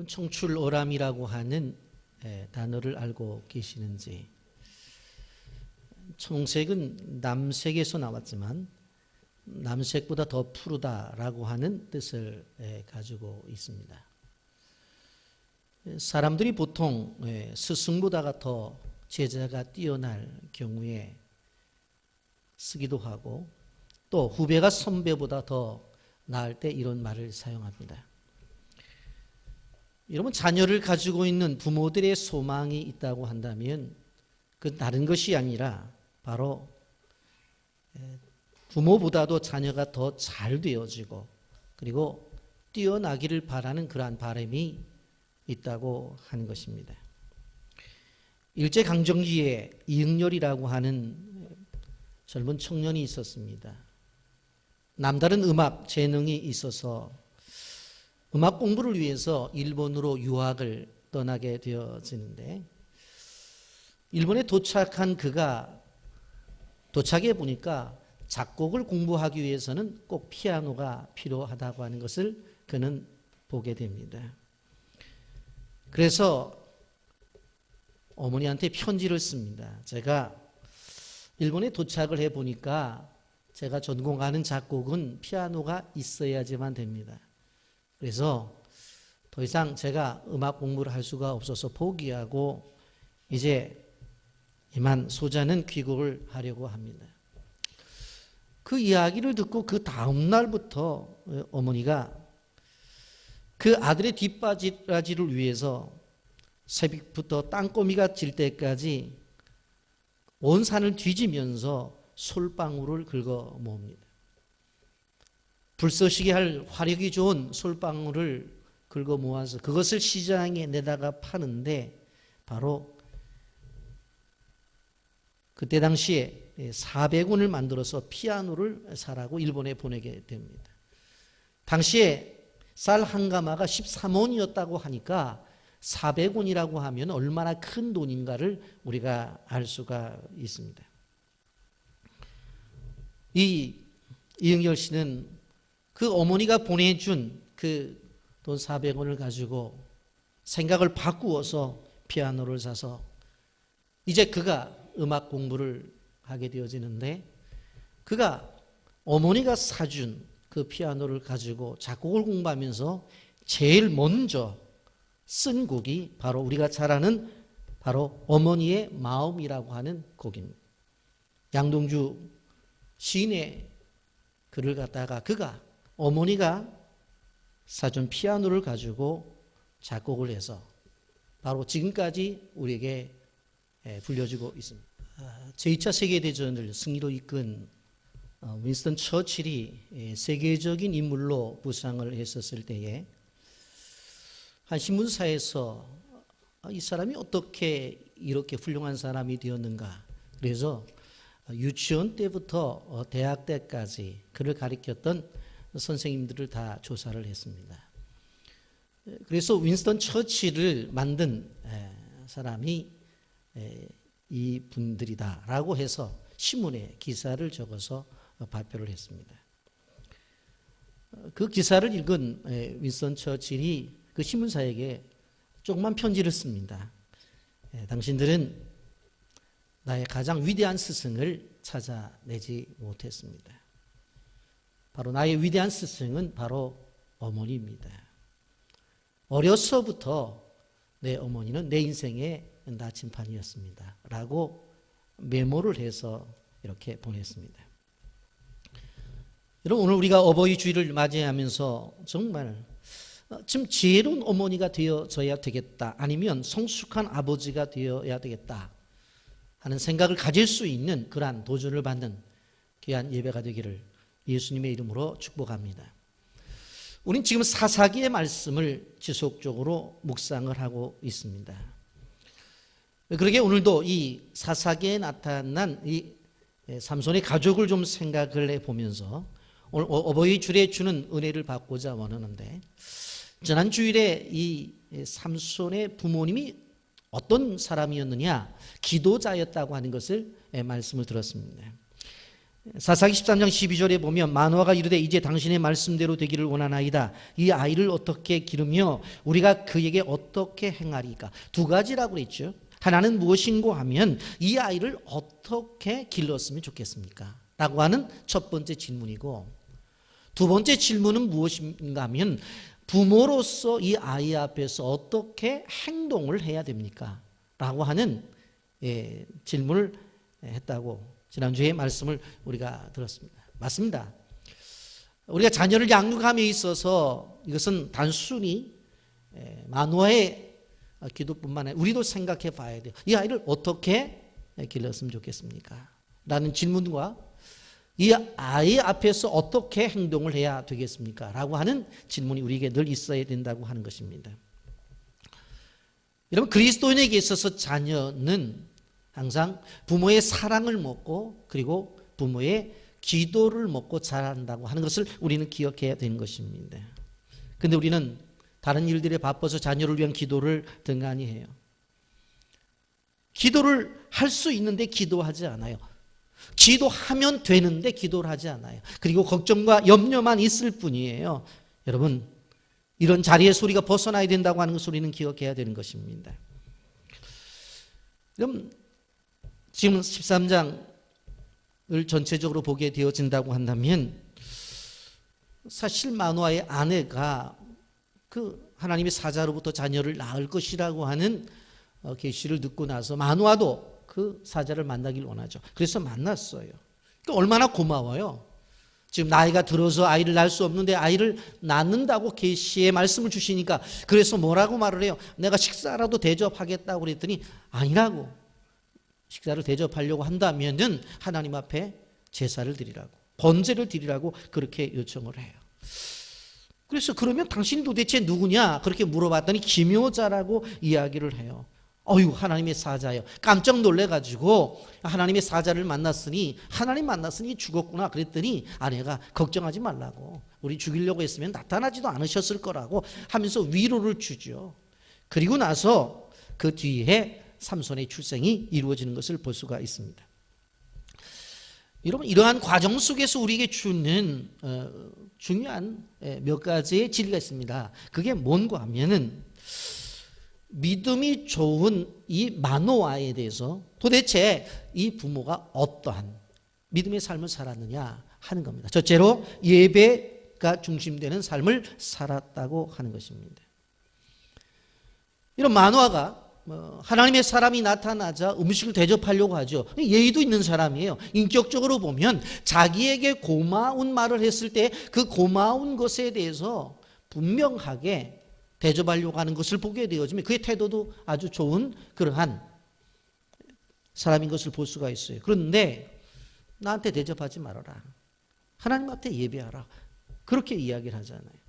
여러분 청출어람이라고 하는 단어를 알고 계시는지? 청색은 남색에서 나왔지만 남색보다 더 푸르다라고 하는 뜻을 가지고 있습니다. 사람들이 보통 스승보다가 더 제자가 뛰어날 경우에 쓰기도 하고, 또 후배가 선배보다 더 나을 때 이런 말을 사용합니다. 여러분, 자녀를 가지고 있는 부모들의 소망이 있다고 한다면 그 다른 것이 아니라 바로 부모보다도 자녀가 더 잘 되어지고 그리고 뛰어나기를 바라는 그러한 바람이 있다고 하는 것입니다. 일제강점기에 이응렬이라고 하는 젊은 청년이 있었습니다. 남다른 음악 재능이 있어서 음악 공부를 위해서 일본으로 유학을 떠나게 되어지는데, 일본에 도착한 그가 도착해 보니까 작곡을 공부하기 위해서는 꼭 피아노가 필요하다고 하는 것을 그는 보게 됩니다. 그래서 어머니한테 편지를 씁니다. 제가 일본에 도착을 해 보니까 제가 전공하는 작곡은 피아노가 있어야지만 됩니다. 그래서 더 이상 제가 음악 공부를 할 수가 없어서 포기하고 이제 이만 소자는 귀국을 하려고 합니다. 그 이야기를 듣고 그 다음 날부터 어머니가 그 아들의 뒷바라지를 위해서 새벽부터 땅거미가 질 때까지 온 산을 뒤지면서 솔방울을 긁어 모읍니다. 불쏘시개 할 화력이 좋은 솔방울을 긁어 모아서 그것을 시장에 내다가 파는데, 바로 그때 당시에 400원을 만들어서 피아노를 사라고 일본에 보내게 됩니다. 당시에 쌀 한 가마가 13원이었다고 하니까 400원이라고 하면 얼마나 큰 돈인가를 우리가 알 수가 있습니다. 이응렬 씨는 그 어머니가 보내준 그 돈 400원을 가지고 생각을 바꾸어서 피아노를 사서 이제 그가 음악 공부를 하게 되어지는데, 그가 어머니가 사준 그 피아노를 가지고 작곡을 공부하면서 제일 먼저 쓴 곡이 바로 우리가 잘 아는 바로 어머니의 마음이라고 하는 곡입니다. 양동주 시인의 글을 갖다가 그가 어머니가 사준 피아노를 가지고 작곡을 해서 바로 지금까지 우리에게 불려지고 있습니다. 제2차 세계대전을 승리로 이끈 윈스턴 처칠이 세계적인 인물로 부상을 했었을 때에 한 신문사에서 이 사람이 어떻게 이렇게 훌륭한 사람이 되었는가, 그래서 유치원 때부터 대학 때까지 그를 가르쳤던 선생님들을 다 조사를 했습니다. 그래서 윈스턴 처칠을 만든 사람이 이 분들이다라고 해서 신문에 기사를 적어서 발표를 했습니다. 그 기사를 읽은 윈스턴 처칠이 그 신문사에게 조그만 편지를 씁니다. 당신들은 나의 가장 위대한 스승을 찾아내지 못했습니다. 바로 나의 위대한 스승은 바로 어머니입니다. 어려서부터 내 어머니는 내 인생의 나침판이었습니다. 라고 메모를 해서 이렇게 보냈습니다. 여러분, 오늘 우리가 어버이 주일을 맞이하면서 정말 좀 지혜로운 어머니가 되어져야 되겠다, 아니면 성숙한 아버지가 되어야 되겠다 하는 생각을 가질 수 있는 그러한 도전을 받는 귀한 예배가 되기를 예수님의 이름으로 축복합니다. 우린 지금 사사기의 말씀을 지속적으로 묵상을 하고 있습니다. 그러게 오늘도 이 사사기에 나타난 이 삼손의 가족을 좀 생각을 해보면서 오늘 어버이 주일에 주는 은혜를 받고자 원하는데, 지난 주일에 이 삼손의 부모님이 어떤 사람이었느냐, 기도자였다고 하는 것을 말씀을 들었습니다. 사사기 13장 12절에 보면 마노아가 이르되 이제 당신의 말씀대로 되기를 원하나이다. 이 아이를 어떻게 기르며 우리가 그에게 어떻게 행하리까? 두 가지라고 그랬죠. 하나는 무엇인고 하면 이 아이를 어떻게 길렀으면 좋겠습니까? 라고 하는 첫 번째 질문이고, 두 번째 질문은 무엇인가 하면 부모로서 이 아이 앞에서 어떻게 행동을 해야 됩니까? 라고 하는 질문을 했다고 지난주에 말씀을 우리가 들었습니다. 맞습니다. 우리가 자녀를 양육함에 있어서 이것은 단순히 마노아의 기도뿐만 아니라 우리도 생각해 봐야 돼요. 이 아이를 어떻게 길렀으면 좋겠습니까? 라는 질문과 이 아이 앞에서 어떻게 행동을 해야 되겠습니까? 라고 하는 질문이 우리에게 늘 있어야 된다고 하는 것입니다. 여러분, 그리스도인에게 있어서 자녀는 항상 부모의 사랑을 먹고 그리고 부모의 기도를 먹고 자란다고 하는 것을 우리는 기억해야 되는 것입니다. 그런데 우리는 다른 일들에 바빠서 자녀를 위한 기도를 등한히 해요. 기도를 할 수 있는데 기도하지 않아요. 기도하면 되는데 기도를 하지 않아요. 그리고 걱정과 염려만 있을 뿐이에요. 여러분, 이런 자리의 소리가 벗어나야 된다고 하는 것을 우리는 기억해야 되는 것입니다. 그럼 지금 13장을 전체적으로 보게 되어진다고 한다면 사실 마노아의 아내가 그 하나님의 사자로부터 자녀를 낳을 것이라고 하는 계시를 듣고 나서 마노아도 그 사자를 만나길 원하죠. 그래서 만났어요. 그러니까 얼마나 고마워요. 지금 나이가 들어서 아이를 낳을 수 없는데 아이를 낳는다고 계시의 말씀을 주시니까, 그래서 뭐라고 말을 해요? 내가 식사라도 대접하겠다고 그랬더니 아니라고. 식사를 대접하려고 한다면은 하나님 앞에 제사를 드리라고, 번제를 드리라고 그렇게 요청을 해요. 그래서 그러면 당신 도대체 누구냐? 그렇게 물어봤더니 기묘자라고 이야기를 해요. 어휴, 하나님의 사자예요. 깜짝 놀래가지고 하나님의 사자를 만났으니, 하나님 만났으니 죽었구나 그랬더니 아내가 걱정하지 말라고, 우리 죽이려고 했으면 나타나지도 않으셨을 거라고 하면서 위로를 주죠. 그리고 나서 그 뒤에 삼손의 출생이 이루어지는 것을 볼 수가 있습니다. 여러분, 이러한 과정 속에서 우리에게 주는 중요한 몇 가지의 진리가 있습니다. 그게 뭔가 하면은 믿음이 좋은 이 마노아에 대해서 도대체 이 부모가 어떠한 믿음의 삶을 살았느냐 하는 겁니다. 첫째로 예배가 중심되는 삶을 살았다고 하는 것입니다. 이런 마노아가 하나님의 사람이 나타나자 음식을 대접하려고 하죠. 예의도 있는 사람이에요. 인격적으로 보면 자기에게 고마운 말을 했을 때 그 고마운 것에 대해서 분명하게 대접하려고 하는 것을 보게 되어지면 그의 태도도 아주 좋은 그러한 사람인 것을 볼 수가 있어요. 그런데 나한테 대접하지 말아라, 하나님 앞에 예배하라, 그렇게 이야기를 하잖아요.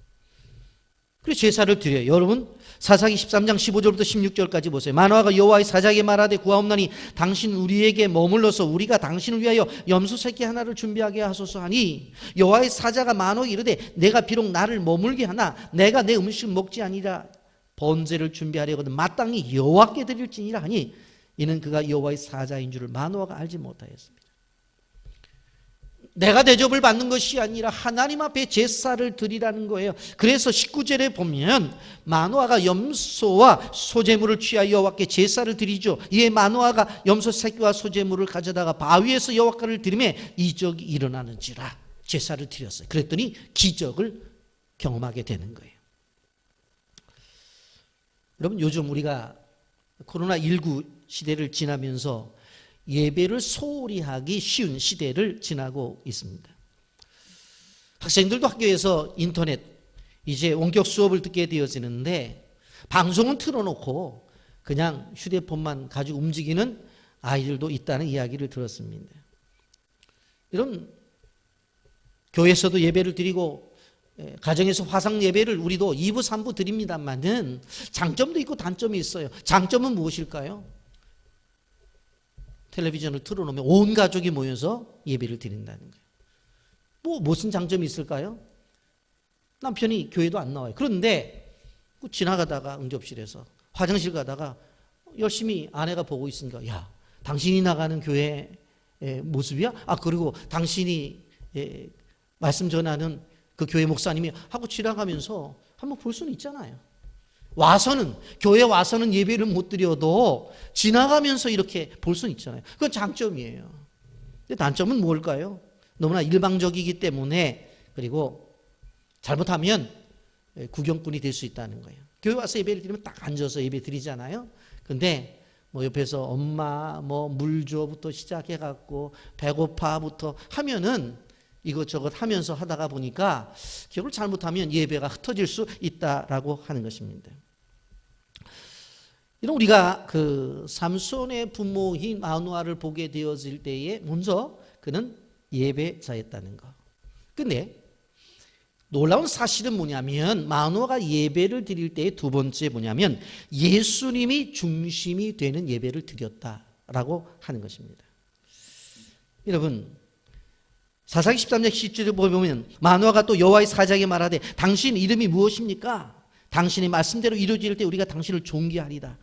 그래서 제사를 드려요. 여러분, 사사기 13장 15절부터 16절까지 보세요. 마노아가 여호와의 사자에게 말하되 구하옵나니 당신 우리에게 머물러서 우리가 당신을 위하여 염소 새끼 하나를 준비하게 하소서 하니, 여호와의 사자가 마노아에게 이르되 내가 비록 나를 머물게 하나 내가 내 음식을 먹지 아니라 번제를 준비하려거든 마땅히 여호와께 드릴지니라 하니, 이는 그가 여호와의 사자인 줄을 마노아가 알지 못하였습니다. 내가 대접을 받는 것이 아니라 하나님 앞에 제사를 드리라는 거예요. 그래서 19절에 보면 마노아가 염소와 소제물을 취하여 여호와께 제사를 드리죠. 이에 마노아가 염소 새끼와 소제물을 가져다가 바위에서 여호와께를 드리매 이적이 일어나는지라 제사를 드렸어요. 그랬더니 기적을 경험하게 되는 거예요. 여러분, 요즘 우리가 코로나19 시대를 지나면서 예배를 소홀히 하기 쉬운 시대를 지나고 있습니다. 학생들도 학교에서 인터넷 이제 원격 수업을 듣게 되어지는데 방송은 틀어놓고 그냥 휴대폰만 가지고 움직이는 아이들도 있다는 이야기를 들었습니다. 이런 교회에서도 예배를 드리고 가정에서 화상 예배를 우리도 2부 3부 드립니다만은 장점도 있고 단점이 있어요. 장점은 무엇일까요? 텔레비전을 틀어놓으면 온 가족이 모여서 예배를 드린다는 거예요. 무슨 장점이 있을까요? 남편이 교회도 안 나와요. 그런데 지나가다가 응접실에서 화장실 가다가 열심히 아내가 보고 있으니까, 야, 당신이 나가는 교회 모습이야? 그리고 당신이 말씀 전하는 그 교회 목사님이 하고 지나가면서 한번 볼 수는 있잖아요. 교회 와서는 예배를 못 드려도 지나가면서 이렇게 볼 수는 있잖아요. 그건 장점이에요. 근데 단점은 뭘까요? 너무나 일방적이기 때문에, 그리고 잘못하면 구경꾼이 될 수 있다는 거예요. 교회 와서 예배를 드리면 딱 앉아서 예배 드리잖아요. 근데 옆에서 엄마 물 줘부터 시작해갖고 배고파부터 하면은 이것저것 하면서 하다가 보니까 결국 잘못하면 예배가 흩어질 수 있다라고 하는 것입니다. 이런 우리가 그 삼손의 부모인 마누아를 보게 되어질 때에 먼저 그는 예배자였다는 거. 근데 놀라운 사실은 뭐냐면 마누아가 예배를 드릴 때의 두 번째 뭐냐면 예수님이 중심이 되는 예배를 드렸다라고 하는 것입니다. 여러분, 사사기 13장 10절에 보면 마누아가 또 여호와의 사자에게 말하되 당신 이름이 무엇입니까? 당신의 말씀대로 이루어질 때 우리가 당신을 존귀하리다.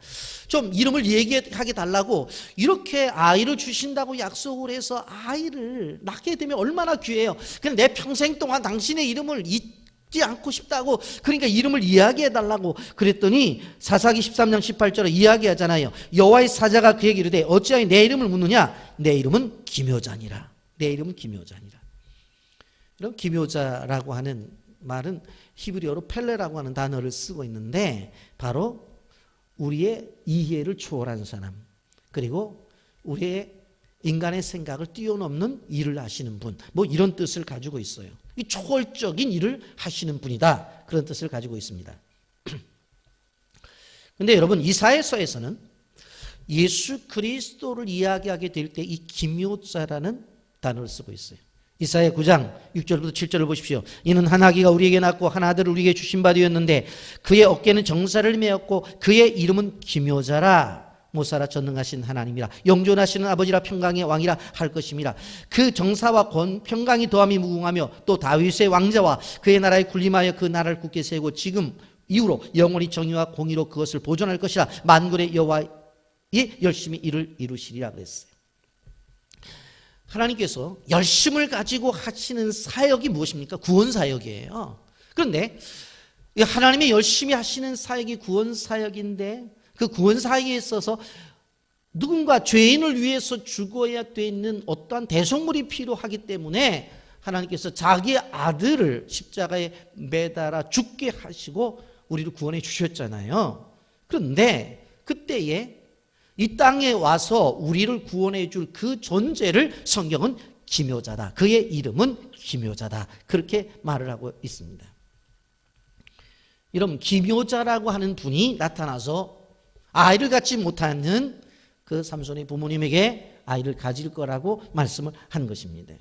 좀 이름을 얘기하게 달라고, 이렇게 아이를 주신다고 약속을 해서 아이를 낳게 되면 얼마나 귀해요. 그냥 내 평생 동안 당신의 이름을 잊지 않고 싶다고, 그러니까 이름을 이야기해 달라고 그랬더니 사사기 13장 18절에 이야기하잖아요. 여호와의 사자가 그에게 이르되 어찌하여 내 이름을 묻느냐? 내 이름은 기묘자니라. 내 이름은 기묘자니라. 이런 기묘자라고 하는 말은 히브리어로 펠레라고 하는 단어를 쓰고 있는데, 바로 우리의 이해를 초월한 사람, 그리고 우리의 인간의 생각을 뛰어넘는 일을 하시는 분, 이런 뜻을 가지고 있어요. 이 초월적인 일을 하시는 분이다, 그런 뜻을 가지고 있습니다. 그런데 여러분, 이사야서에서는 예수 그리스도를 이야기하게 될 때 이 기묘자라는 단어를 쓰고 있어요. 이사야 9장 6절부터 7절을 보십시오. 이는 한 아기가 우리에게 낳고 한 아들을 우리에게 주신 바 되었는데 그의 어깨는 정사를 메었고 그의 이름은 기묘자라. 모사라 전능하신 하나님이라. 영존하시는 아버지라. 평강의 왕이라 할 것임이라. 그 정사와 평강이 더함이 무궁하며 또 다윗의 왕자와 그의 나라에 군림하여 그 나라를 굳게 세우고 지금 이후로 영원히 정의와 공의로 그것을 보존할 것이라. 만군의 여호와의 열심히 이를 이루시리라 그랬어요. 하나님께서 열심을 가지고 하시는 사역이 무엇입니까? 구원 사역이에요. 그런데 하나님의 열심히 하시는 사역이 구원 사역인데, 그 구원 사역에 있어서 누군가 죄인을 위해서 죽어야 되는 어떠한 대속물이 필요하기 때문에 하나님께서 자기 아들을 십자가에 매달아 죽게 하시고 우리를 구원해 주셨잖아요. 그런데 그때에 이 땅에 와서 우리를 구원해 줄 그 존재를 성경은 기묘자다. 그의 이름은 기묘자다. 그렇게 말을 하고 있습니다. 여러분, 기묘자라고 하는 분이 나타나서 아이를 갖지 못하는 그 삼손의 부모님에게 아이를 가질 거라고 말씀을 한 것입니다.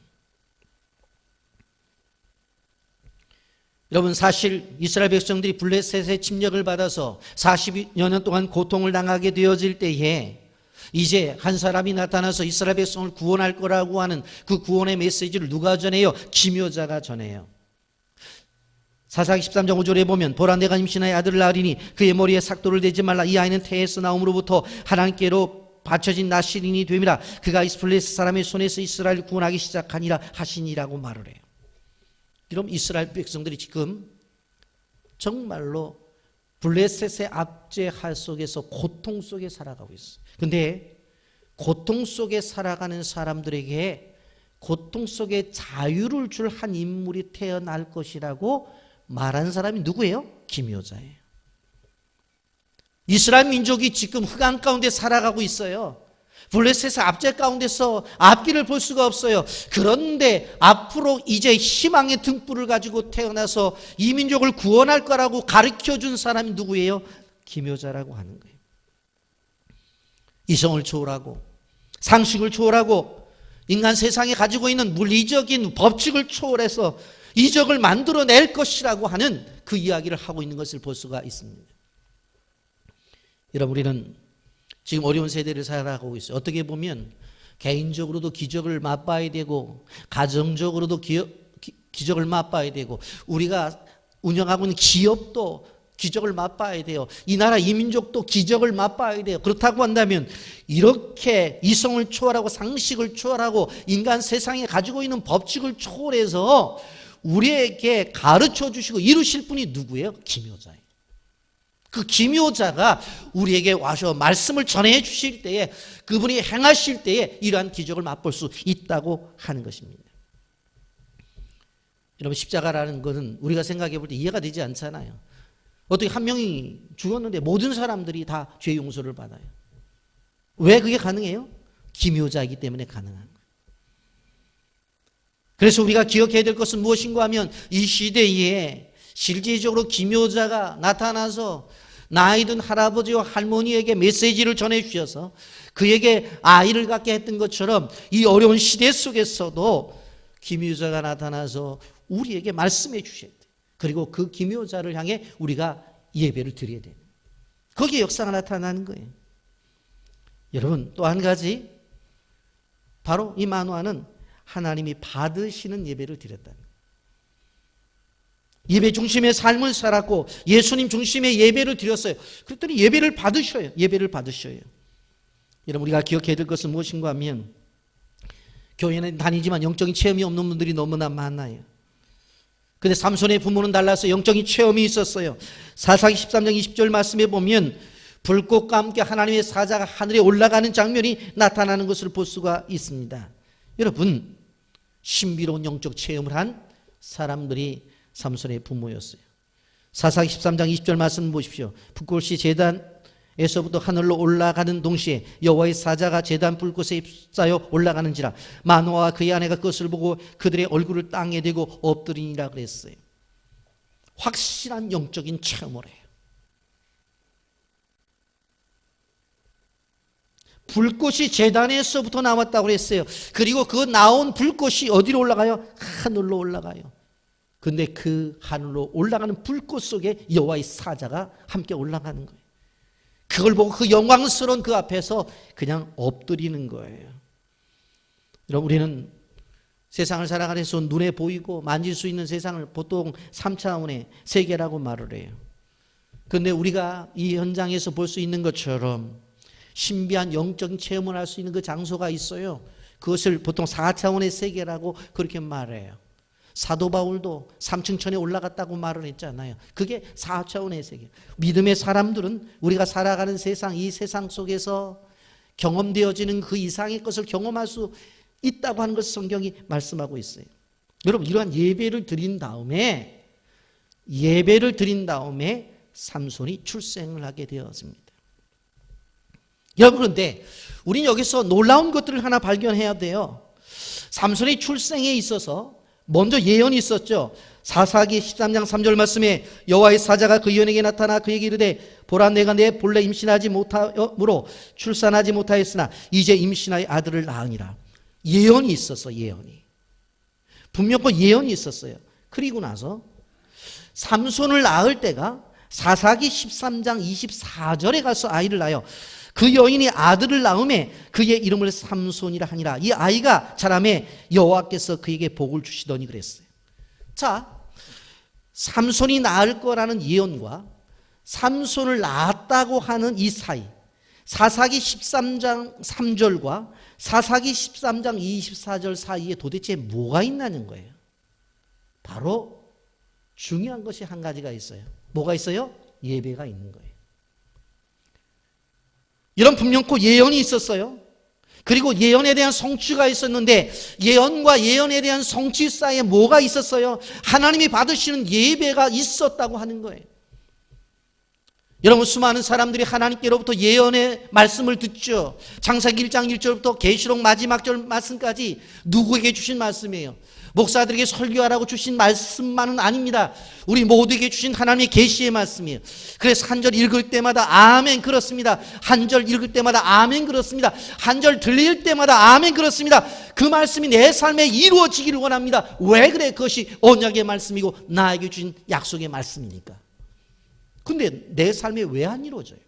여러분, 사실 이스라엘 백성들이 블레셋의 침략을 받아서 40여 년 동안 고통을 당하게 되어질 때에 이제 한 사람이 나타나서 이스라엘 백성을 구원할 거라고 하는 그 구원의 메시지를 누가 전해요? 기묘자가 전해요. 사사기 13장 5절에 보면 보라 내가 임신하여 아들을 낳으리니 그의 머리에 삭도를 대지 말라. 이 아이는 태에서 나옴으로부터 하나님께로 바쳐진 나실인이 됨이라. 그가 블레셋 사람의 손에서 이스라엘을 구원하기 시작하니라 하시니라고 말을 해요. 그럼 이스라엘 백성들이 지금 정말로 블레셋의 압제할 속에서 고통 속에 살아가고 있어요. 근데 고통 속에 살아가는 사람들에게 고통 속에 자유를 줄 한 인물이 태어날 것이라고 말한 사람이 누구예요? 기묘자예요. 이스라엘 민족이 지금 흑암 가운데 살아가고 있어요. 블레셋의 압제 가운데서 앞길을 볼 수가 없어요. 그런데 앞으로 이제 희망의 등불을 가지고 태어나서 이 민족을 구원할 거라고 가르쳐준 사람이 누구예요? 기묘자라고 하는 거예요. 이성을 초월하고 상식을 초월하고 인간 세상에 가지고 있는 물리적인 법칙을 초월해서 이적을 만들어낼 것이라고 하는 그 이야기를 하고 있는 것을 볼 수가 있습니다. 여러분, 우리는 지금 어려운 세대를 살아가고 있어요. 어떻게 보면 개인적으로도 기적을 맛봐야 되고 가정적으로도 기적을 맛봐야 되고 우리가 운영하고 있는 기업도 기적을 맛봐야 돼요. 이 나라 이 민족도 기적을 맛봐야 돼요. 그렇다고 한다면 이렇게 이성을 초월하고 상식을 초월하고 인간 세상에 가지고 있는 법칙을 초월해서 우리에게 가르쳐 주시고 이루실 분이 누구예요? 기묘자예요. 그 기묘자가 우리에게 와서 말씀을 전해 주실 때에 그분이 행하실 때에 이러한 기적을 맛볼 수 있다고 하는 것입니다. 여러분, 십자가라는 것은 우리가 생각해 볼 때 이해가 되지 않잖아요. 어떻게 한 명이 죽었는데 모든 사람들이 다 죄 용서를 받아요. 왜 그게 가능해요? 기묘자이기 때문에 가능한 거예요. 그래서 우리가 기억해야 될 것은 무엇인가 하면 이 시대에 실질적으로 기묘자가 나타나서 나이든 할아버지와 할머니에게 메시지를 전해 주셔서 그에게 아이를 갖게 했던 것처럼 이 어려운 시대 속에서도 기묘자가 나타나서 우리에게 말씀해 주셔야 돼요. 그리고 그 기묘자를 향해 우리가 예배를 드려야 돼요. 거기에 역사가 나타나는 거예요. 여러분, 또 한 가지, 바로 이 만화는 하나님이 받으시는 예배를 드렸다는 거예요. 예배 중심의 삶을 살았고 예수님 중심의 예배를 드렸어요. 그랬더니 예배를 받으셔요. 예배를 받으셔요. 여러분, 우리가 기억해야 될 것은 무엇인가 하면 교회는 다니지만 영적인 체험이 없는 분들이 너무나 많아요. 근데 삼손의 부모는 달라서 영적인 체험이 있었어요. 사사기 13장 20절 말씀에 보면 불꽃과 함께 하나님의 사자가 하늘에 올라가는 장면이 나타나는 것을 볼 수가 있습니다. 여러분, 신비로운 영적 체험을 한 사람들이 삼손의 부모였어요. 사사기 13장 20절 말씀 보십시오. 불꽃이 제단에서부터 하늘로 올라가는 동시에 여호와의 사자가 제단 불꽃에 휩싸여 올라가는지라 마노아와 그의 아내가 그것을 보고 그들의 얼굴을 땅에 대고 엎드리니라 그랬어요. 확실한 영적인 체험을 해요. 불꽃이 제단에서부터 나왔다고 그랬어요. 그리고 그 나온 불꽃이 어디로 올라가요? 하늘로 올라가요. 근데 그 하늘로 올라가는 불꽃 속에 여호와의 사자가 함께 올라가는 거예요. 그걸 보고 그 영광스러운 그 앞에서 그냥 엎드리는 거예요. 여러분, 우리는 세상을 살아가면서 눈에 보이고 만질 수 있는 세상을 보통 3차원의 세계라고 말을 해요. 그런데 우리가 이 현장에서 볼 수 있는 것처럼 신비한 영적인 체험을 할 수 있는 그 장소가 있어요. 그것을 보통 4차원의 세계라고 그렇게 말해요. 사도 바울도 3층 천에 올라갔다고 말을 했잖아요. 그게 4차원의 세계. 믿음의 사람들은 우리가 살아가는 세상, 이 세상 속에서 경험되어지는 그 이상의 것을 경험할 수 있다고 하는 것을 성경이 말씀하고 있어요. 여러분, 이러한 예배를 드린 다음에 삼손이 출생을 하게 되었습니다. 여러분, 그런데 우리는 여기서 놀라운 것들을 하나 발견해야 돼요. 삼손의 출생에 있어서 먼저 예언이 있었죠. 사사기 13장 3절 말씀에 여호와의 사자가 그 예언에게 나타나 그에게 이르되 보라, 내가 내 본래 임신하지 못함으로 출산하지 못하였으나 이제 임신하여 아들을 낳으니라. 예언이 있었어. 예언이 분명 그 예언이 있었어요. 그리고 나서 삼손을 낳을 때가 사사기 13장 24절에 가서 아이를 낳아요. 그 여인이 아들을 낳음에 그의 이름을 삼손이라 하니라. 이 아이가 자라매 여호와께서 그에게 복을 주시더니 그랬어요. 자, 삼손이 낳을 거라는 예언과 삼손을 낳았다고 하는 이 사이, 사사기 13장 3절과 사사기 13장 24절 사이에 도대체 뭐가 있냐는 거예요. 바로 중요한 것이 한 가지가 있어요. 뭐가 있어요? 예배가 있는 거예요. 이런 분명코 예언이 있었어요. 그리고 예언에 대한 성취가 있었는데 예언과 예언에 대한 성취 사이에 뭐가 있었어요? 하나님이 받으시는 예배가 있었다고 하는 거예요. 여러분, 수많은 사람들이 하나님께로부터 예언의 말씀을 듣죠. 창세기 1장 1절부터 계시록 마지막 절 말씀까지 누구에게 주신 말씀이에요? 목사들에게 설교하라고 주신 말씀만은 아닙니다. 우리 모두에게 주신 하나님의 계시의 말씀이에요. 그래서 한 절 읽을 때마다 아멘 그렇습니다. 한 절 읽을 때마다 아멘 그렇습니다. 한 절 들릴 때마다 아멘 그렇습니다. 그 말씀이 내 삶에 이루어지기를 원합니다. 왜 그래? 그것이 언약의 말씀이고 나에게 주신 약속의 말씀이니까. 근데 내 삶에 왜 안 이루어져요?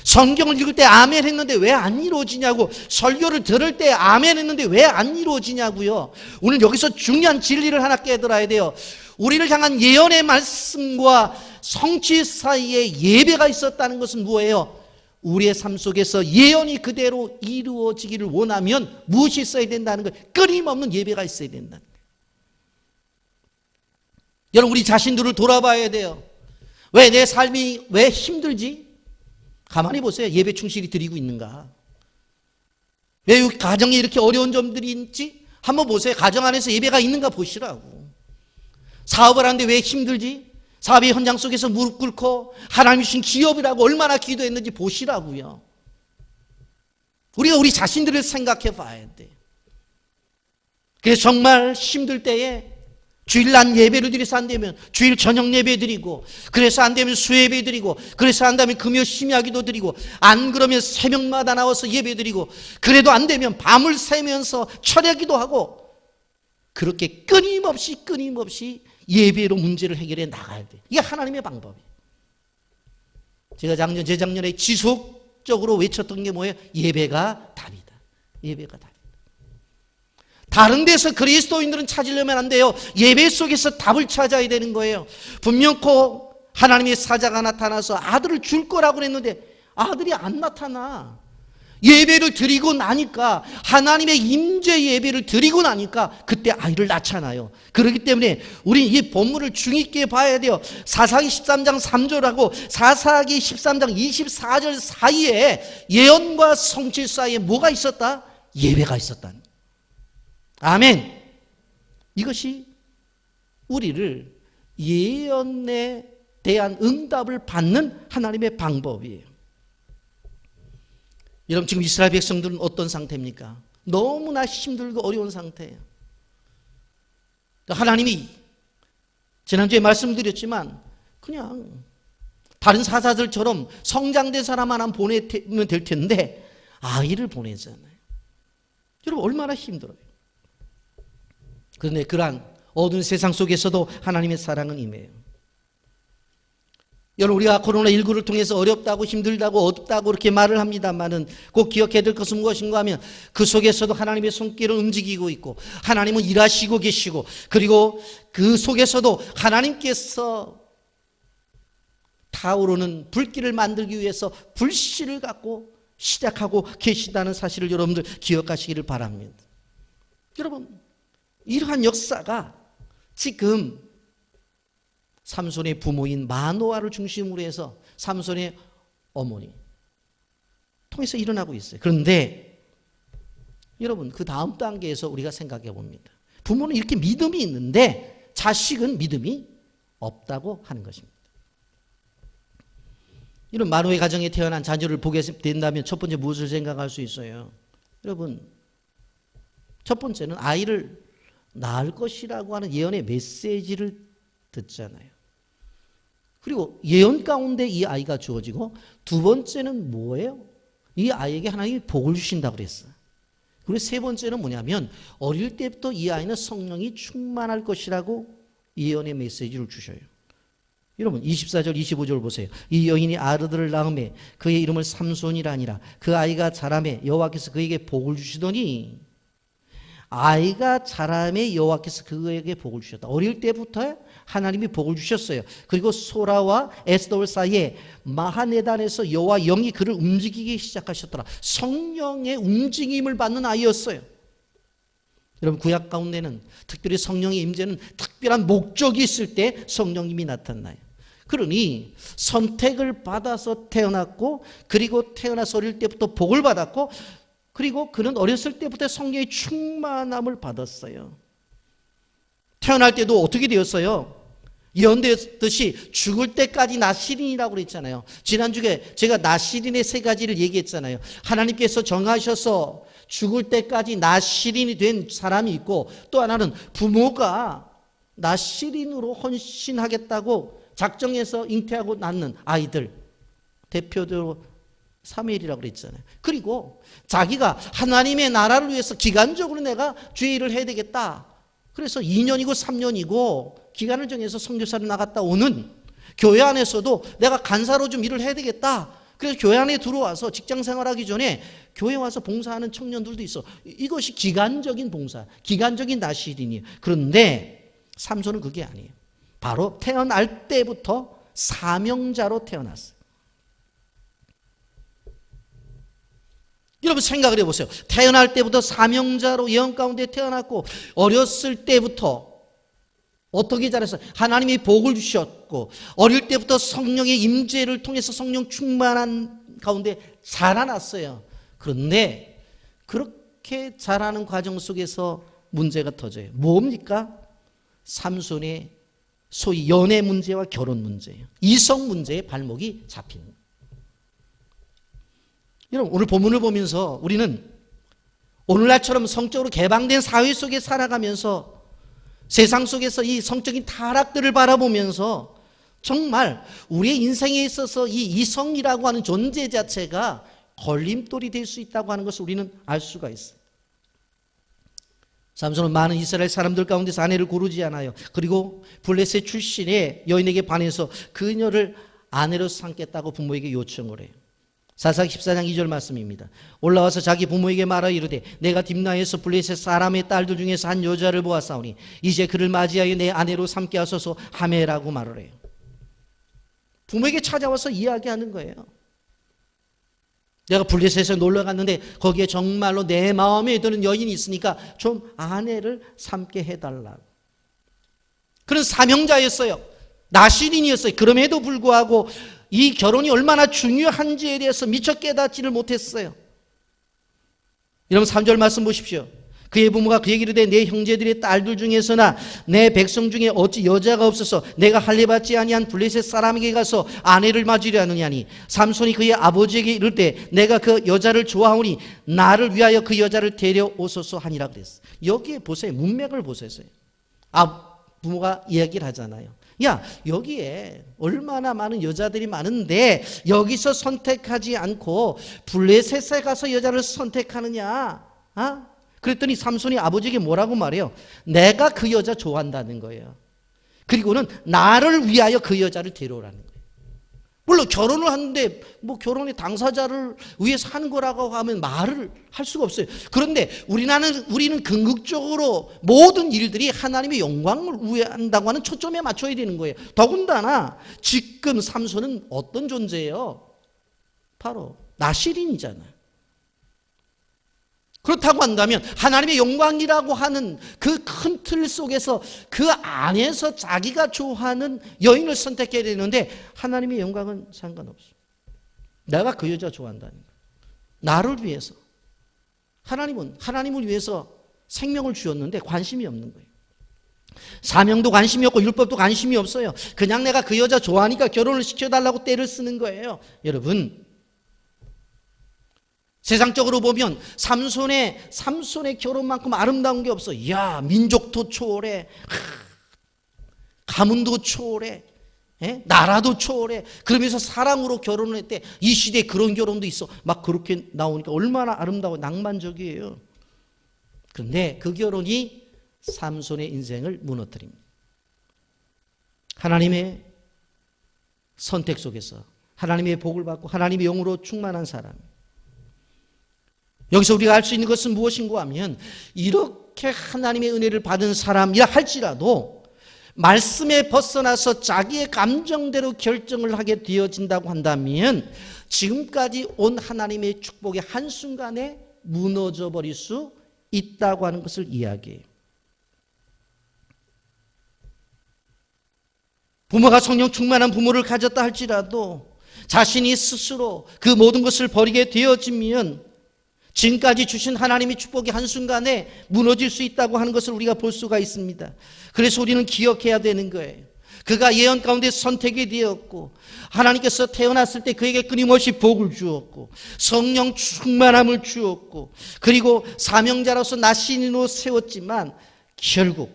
성경을 읽을 때 아멘 했는데 왜 안 이루어지냐고, 설교를 들을 때 아멘 했는데 왜 안 이루어지냐고요. 오늘 여기서 중요한 진리를 하나 깨달아야 돼요. 우리를 향한 예언의 말씀과 성취 사이에 예배가 있었다는 것은 뭐예요? 우리의 삶 속에서 예언이 그대로 이루어지기를 원하면 무엇이 있어야 된다는 거예요? 끊임없는 예배가 있어야 된다는 거예요. 여러분, 우리 자신들을 돌아봐야 돼요. 왜 내 삶이 왜 힘들지? 가만히 보세요. 예배 충실히 드리고 있는가? 왜 가정에 이렇게 어려운 점들이 있지? 한번 보세요. 가정 안에서 예배가 있는가 보시라고. 사업을 하는데 왜 힘들지? 사업의 현장 속에서 무릎 꿇고 하나님 주신 기업이라고 얼마나 기도했는지 보시라고요. 우리가 우리 자신들을 생각해 봐야 돼. 그래서 정말 힘들 때에 주일 날 예배를 드려서 안 되면 주일 저녁 예배 드리고, 그래서 안 되면 수예배 드리고, 그래서 안 되면 금요 심야기도 드리고, 안 그러면 새벽마다 나와서 예배 드리고, 그래도 안 되면 밤을 새면서 철야기도 하고, 그렇게 끊임없이 예배로 문제를 해결해 나가야 돼. 이게 하나님의 방법이에요. 제가 재작년에 지속적으로 외쳤던 게 뭐예요? 예배가 답이다. 예배가 답이다. 다른 데서 그리스도인들은 찾으려면 안 돼요. 예배 속에서 답을 찾아야 되는 거예요. 분명코 하나님의 사자가 나타나서 아들을 줄 거라고 그랬는데 아들이 안 나타나. 예배를 드리고 나니까, 하나님의 임재 예배를 드리고 나니까 그때 아이를 낳잖아요. 그렇기 때문에 우리 이 본문을 중있게 봐야 돼요. 사사기 13장 3절하고 사사기 13장 24절 사이에 예언과 성취 사이에 뭐가 있었다? 예배가 있었다는. 아멘. 이것이 우리를 예언에 대한 응답을 받는 하나님의 방법이에요. 여러분, 지금 이스라엘 백성들은 어떤 상태입니까? 너무나 힘들고 어려운 상태예요. 하나님이 지난주에 말씀드렸지만 그냥 다른 사사들처럼 성장된 사람 하나 보내면 될 텐데 아이를 보내잖아요. 여러분, 얼마나 힘들어요. 그런데 그러한 어두운 세상 속에서도 하나님의 사랑은 임해요. 여러분, 우리가 코로나19를 통해서 어렵다고 힘들다고 어둡다고 그렇게 말을 합니다만은 꼭 기억해야 될 것은 무엇인가 하면 그 속에서도 하나님의 손길은 움직이고 있고 하나님은 일하시고 계시고, 그리고 그 속에서도 하나님께서 타오르는 불길을 만들기 위해서 불씨를 갖고 시작하고 계시다는 사실을 여러분들 기억하시기를 바랍니다. 여러분, 이러한 역사가 지금 삼손의 부모인 마노아를 중심으로 해서 삼손의 어머니 통해서 일어나고 있어요. 그런데 여러분, 그 다음 단계에서 우리가 생각해 봅니다. 부모는 이렇게 믿음이 있는데 자식은 믿음이 없다고 하는 것입니다. 이런 마노아의 가정에 태어난 자녀를 보게 된다면 첫 번째 무엇을 생각할 수 있어요? 여러분, 첫 번째는 아이를 낳을 것이라고 하는 예언의 메시지를 듣잖아요. 그리고 예언 가운데 이 아이가 주어지고, 두 번째는 뭐예요? 이 아이에게 하나님이 복을 주신다고 그랬어요. 그리고 세 번째는 뭐냐면 어릴 때부터 이 아이는 성령이 충만할 것이라고 예언의 메시지를 주셔요. 여러분, 24절 25절 보세요. 이 여인이 아들을 낳음에 그의 이름을 삼손이라 하니라. 그 아이가 자라매 여호와께서 그에게 복을 주시더니, 아이가 자라매 여호와께서 그에게 복을 주셨다. 어릴 때부터 하나님이 복을 주셨어요. 그리고 소라와 에스더울 사이에 마하네단에서 여호와 영이 그를 움직이기 시작하셨더라. 성령의 움직임을 받는 아이였어요. 여러분, 구약 가운데는 특별히 성령의 임재는 특별한 목적이 있을 때 성령님이 나타나요. 그러니 선택을 받아서 태어났고, 그리고 태어나서 어릴 때부터 복을 받았고, 그리고 그는 어렸을 때부터 성령의 충만함을 받았어요. 태어날 때도 어떻게 되었어요? 예언되었듯이 죽을 때까지 나시린이라고 그랬잖아요. 지난주에 제가 나시린의 세 가지를 얘기했잖아요. 하나님께서 정하셔서 죽을 때까지 나시린이 된 사람이 있고, 또 하나는 부모가 나시린으로 헌신하겠다고 작정해서 잉태하고 낳는 아이들, 대표적으로 사무엘이라고 그랬잖아요. 그리고 자기가 하나님의 나라를 위해서 기간적으로 내가 주의 일을 해야 되겠다. 그래서 2년이고 3년이고 기간을 정해서 선교사를 나갔다 오는, 교회 안에서도 내가 간사로 좀 일을 해야 되겠다. 그래서 교회 안에 들어와서 직장 생활하기 전에 교회 와서 봉사하는 청년들도 있어. 이것이 기간적인 봉사, 기간적인 나시린이에요. 그런데 삼손은 그게 아니에요. 바로 태어날 때부터 사명자로 태어났어요. 여러분 생각을 해보세요. 태어날 때부터 사명자로 예언 가운데 태어났고 어렸을 때부터 어떻게 자랐어요? 하나님이 복을 주셨고 어릴 때부터 성령의 임재를 통해서 성령 충만한 가운데 자라났어요. 그런데 그렇게 자라는 과정 속에서 문제가 터져요. 뭡니까? 삼손의 소위 연애 문제와 결혼 문제예요. 이성 문제에 발목이 잡힙니다. 여러분 오늘 본문을 보면서 우리는 오늘날처럼 성적으로 개방된 사회 속에 살아가면서 세상 속에서 이 성적인 타락들을 바라보면서 정말 우리의 인생에 있어서 이 이성이라고 하는 존재 자체가 걸림돌이 될 수 있다고 하는 것을 우리는 알 수가 있어요. 삼손은 많은 이스라엘 사람들 가운데서 아내를 고르지 않아요. 그리고 블레셋 출신의 여인에게 반해서 그녀를 아내로 삼겠다고 부모에게 요청을 해요. 사사기 14장 2절 말씀입니다. 올라와서 자기 부모에게 말하 이르되 내가 딥나에서 블레셋 사람의 딸들 중에서 한 여자를 보았사오니 이제 그를 맞이하여 내 아내로 삼게 하소서 하매라고 말을 해요. 부모에게 찾아와서 이야기하는 거예요. 내가 블레셋에 놀러 갔는데 거기에 정말로 내 마음에 드는 여인이 있으니까 좀 아내를 삼게 해달라고. 그런 사명자였어요. 나시린이었어요. 그럼에도 불구하고 이 결혼이 얼마나 중요한지에 대해서 미처 깨닫지를 못했어요. 여러분 3절 말씀 보십시오. 그의 부모가 그에게 이르되 내 형제들의 딸들 중에서나 내 백성 중에 어찌 여자가 없어서 내가 할례받지 아니한 블레셋 사람에게 가서 아내를 맞으려 하느냐니 삼손이 그의 아버지에게 이를 때 내가 그 여자를 좋아하오니 나를 위하여 그 여자를 데려오소서 하니라 그랬어요. 여기에 보세요. 문맥을 보세요. 부모가 이야기를 하잖아요. 야, 여기에 얼마나 많은 여자들이 많은데 여기서 선택하지 않고 블레셋에 가서 여자를 선택하느냐? 그랬더니 삼손이 아버지에게 뭐라고 말해요? 내가 그 여자 좋아한다는 거예요. 그리고는 나를 위하여 그 여자를 데려오라는 거예요. 물론 결혼을 하는데 뭐 결혼의 당사자를 위해서 하는 거라고 하면 말을 할 수가 없어요. 그런데 우리는 궁극적으로 모든 일들이 하나님의 영광을 위한다고 하는 초점에 맞춰야 되는 거예요. 더군다나 지금 삼손은 어떤 존재예요? 바로 나시린이잖아요. 그렇다고 한다면 하나님의 영광이라고 하는 그 큰 틀 속에서 그 안에서 자기가 좋아하는 여인을 선택해야 되는데 하나님의 영광은 상관없어. 내가 그 여자 좋아한다는 거야. 나를 위해서. 하나님은 하나님을 위해서 생명을 주었는데 관심이 없는 거예요. 사명도 관심이 없고 율법도 관심이 없어요. 그냥 내가 그 여자 좋아하니까 결혼을 시켜달라고 떼를 쓰는 거예요. 여러분 세상적으로 보면 삼손의 결혼만큼 아름다운 게 없어. 이야, 민족도 초월해, 가문도 초월해, 나라도 초월해. 그러면서 사랑으로 결혼을 했대. 이 시대에 그런 결혼도 있어. 막 그렇게 나오니까 얼마나 아름다워 낭만적이에요. 그런데 그 결혼이 삼손의 인생을 무너뜨립니다. 하나님의 선택 속에서 하나님의 복을 받고 하나님의 영으로 충만한 사람. 여기서 우리가 알 수 있는 것은 무엇인가 하면 이렇게 하나님의 은혜를 받은 사람이라 할지라도 말씀에 벗어나서 자기의 감정대로 결정을 하게 되어진다고 한다면 지금까지 온 하나님의 축복이 한순간에 무너져 버릴 수 있다고 하는 것을 이야기해요. 부모가 성령 충만한 부모를 가졌다 할지라도 자신이 스스로 그 모든 것을 버리게 되어지면 지금까지 주신 하나님의 축복이 한순간에 무너질 수 있다고 하는 것을 우리가 볼 수가 있습니다. 그래서 우리는 기억해야 되는 거예요. 그가 예언 가운데 선택이 되었고 하나님께서 태어났을 때 그에게 끊임없이 복을 주었고 성령 충만함을 주었고 그리고 사명자로서 나신인으로 세웠지만 결국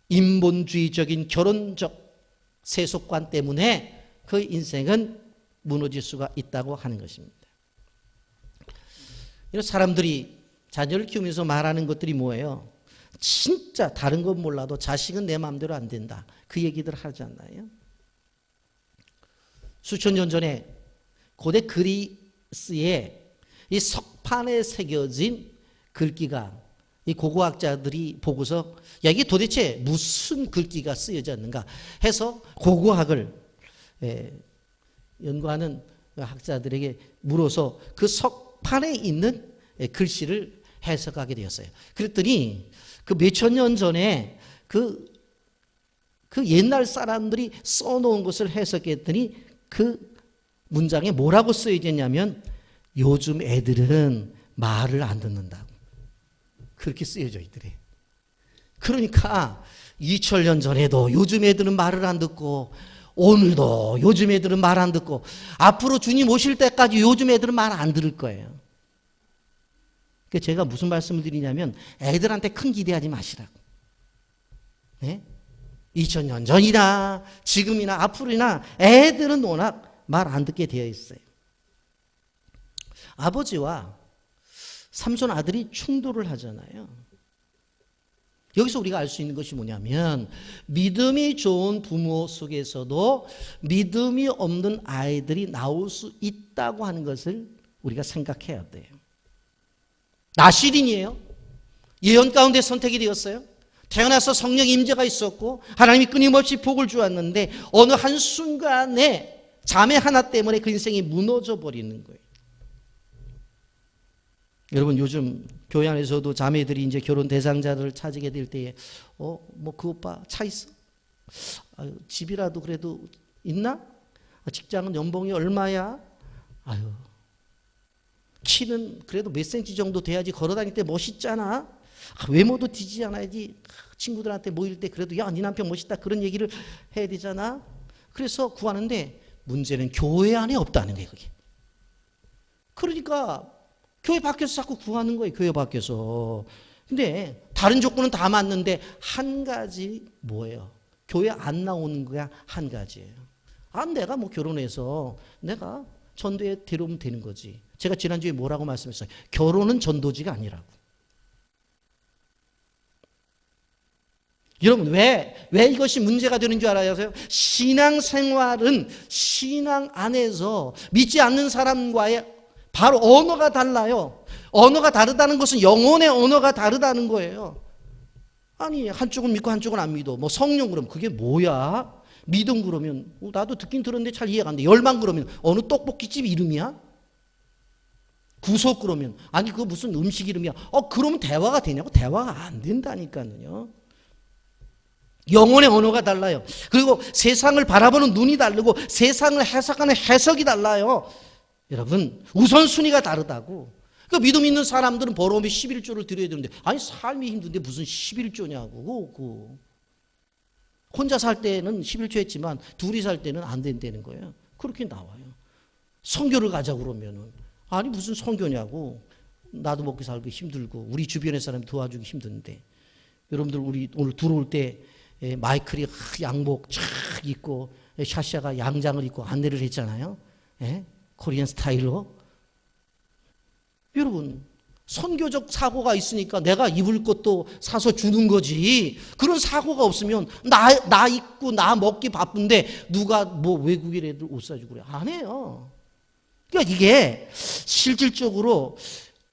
인본주의적인 결혼적 세속관 때문에 그 인생은 무너질 수가 있다고 하는 것입니다. 이런 사람들이 자녀를 키우면서 말하는 것들이 뭐예요? 진짜 다른 건 몰라도 자식은 내 마음대로 안 된다. 그 얘기들 하지 않나요? 수천 년 전에 고대 그리스의 이 석판에 새겨진 글귀가 이 고고학자들이 보고서 야 이게 도대체 무슨 글귀가 쓰여졌는가 해서 고고학을 연구하는 학자들에게 물어서 그 석판에 있는 글씨를 해석하게 되었어요. 그랬더니 그 몇천 년 전에 그 옛날 사람들이 써놓은 것을 해석했더니 그 문장에 뭐라고 쓰여졌냐면 요즘 애들은 말을 안 듣는다고. 그렇게 쓰여져 있더래. 그러니까 2000년 전에도 요즘 애들은 말을 안 듣고 오늘도 요즘 애들은 말 안 듣고 앞으로 주님 오실 때까지 요즘 애들은 말 안 들을 거예요. 그러니까 제가 무슨 말씀을 드리냐면 애들한테 큰 기대하지 마시라고. 네? 2000년 전이나 지금이나 앞으로나 애들은 워낙 말 안 듣게 되어 있어요. 아버지와 삼손 아들이 충돌을 하잖아요. 여기서 우리가 알 수 있는 것이 뭐냐면 믿음이 좋은 부모 속에서도 믿음이 없는 아이들이 나올 수 있다고 하는 것을 우리가 생각해야 돼요. 나실인이에요. 예언 가운데 선택이 되었어요. 태어나서 성령 임재가 있었고 하나님이 끊임없이 복을 주었는데 어느 한순간에 자매 하나 때문에 그 인생이 무너져 버리는 거예요. 여러분 요즘 교회 안에서도 자매들이 이제 결혼 대상자들을 찾게 될 때에 뭐 그 오빠 차 있어? 아유, 집이라도 그래도 있나? 직장은 연봉이 얼마야? 아유, 키는 그래도 몇 센치 정도 돼야지 걸어다닐 때 멋있잖아. 외모도 뒤지지 않아야지. 친구들한테 모일 때 그래도 야, 네 남편 멋있다 그런 얘기를 해야 되잖아. 그래서 구하는데 문제는 교회 안에 없다는 거예요. 그게. 그러니까 교회 밖에서 자꾸 구하는 거예요. 교회 밖에서. 근데 다른 조건은 다 맞는데 한 가지 뭐예요? 교회 안 나오는 거야 한 가지예요. 내가 뭐 결혼해서 내가 전도에 데려오면 되는 거지. 제가 지난주에 뭐라고 말씀했어요? 결혼은 전도지가 아니라고. 여러분 왜 이것이 문제가 되는 줄 알아요? 신앙생활은 신앙 안에서 믿지 않는 사람과의 바로 언어가 달라요. 언어가 다르다는 것은 영혼의 언어가 다르다는 거예요. 아니 한쪽은 믿고 한쪽은 안 믿어. 뭐 성령 그러면 그게 뭐야? 믿음 그러면 나도 듣긴 들었는데 잘 이해가 안 돼. 열망 그러면 어느 떡볶이집 이름이야? 구속 그러면 아니 그거 무슨 음식 이름이야? 그러면 대화가 되냐고? 대화가 안 된다니까요. 영혼의 언어가 달라요. 그리고 세상을 바라보는 눈이 다르고 세상을 해석하는 해석이 달라요. 여러분 우선순위가 다르다고. 그러니까 믿음 있는 사람들은 벌어오면 11조를 드려야 되는데 아니 삶이 힘든데 무슨 11조냐고. 혼자 살 때는 11조 했지만 둘이 살 때는 안 된다는 거예요. 그렇게 나와요. 선교를 가자 그러면은 아니 무슨 선교냐고. 나도 먹고 살기 힘들고 우리 주변의 사람 도와주기 힘든데. 여러분들 우리 오늘 들어올 때 마이클이 양복 쫙 입고 샤샤가 양장을 입고 안내를 했잖아요. 코리안 스타일로. 여러분 선교적 사고가 있으니까 내가 입을 것도 사서 주는 거지. 그런 사고가 없으면 나 입고 나 먹기 바쁜데 누가 뭐 외국인 애들 옷 사주고 그래. 안 해요. 그러니까 이게 실질적으로